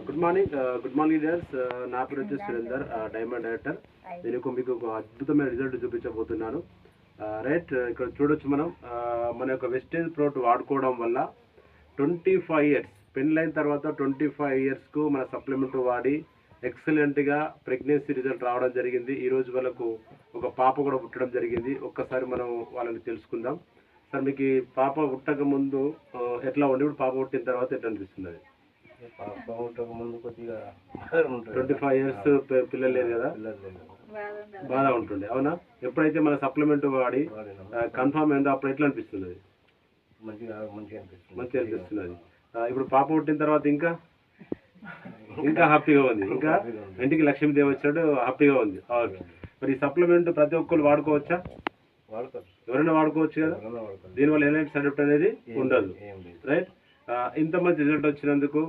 Good morning leaders. నా పేరు వచ్చేసి సురేందర్, డైమండ్ డైరెక్టర్. నేను మీకు ఒక అద్భుతమైన రిజల్ట్ చూపించబోతున్నాను. రైట్, ఇక్కడ చూడొచ్చు మనం మన యొక్క వెస్టేజ్ ప్రోట్ వాడుకోవడం వల్ల 25 ఇయర్స్ పెళ్ళైన తర్వాత 25 ఇయర్స్కు మన సప్లిమెంట్ వాడి ఎక్సలెంట్గా ప్రెగ్నెన్సీ రిజల్ట్ రావడం జరిగింది. ఈరోజు వాళ్ళకు ఒక పాప కూడా పుట్టడం జరిగింది. ఒక్కసారి మనం వాళ్ళని తెలుసుకుందాం. సార్, మీకు పాప పుట్టక ముందు ఎట్లా ఉండి, ఇప్పుడు పాప పుట్టిన తర్వాత ఎట్లా అనిపిస్తుంది? పాప పుట్టక ముందు కొద్దిగా 25 ఇయర్స్ పిల్లలు లేదు కదా, బాధ ఉంటుండే, అవునా? ఎప్పుడైతే మన సప్లిమెంట్ వాడి కన్ఫర్మ్ అయిందో అప్పుడు ఎట్లా అనిపిస్తుంది? మంచిగా అనిపిస్తున్నది. ఇప్పుడు పాప పుట్టిన తర్వాత ఇంకా హ్యాపీగా ఉంది. ఇంకా ఇంటికి లక్ష్మీదేవి వచ్చాడు, హ్యాపీగా ఉంది. ఓకే, మరి ఈ సప్లిమెంట్ ప్రతి ఒక్కరు వాడుకోవచ్చా? ఎవరైనా వాడుకోవచ్చు కదా. దీనివల్ల ఎలాంటి సైడ్ ఎఫెక్ట్ అనేది ఉండదు. రైట్, ఇంత మంచి రిజల్ట్ వచ్చినందుకు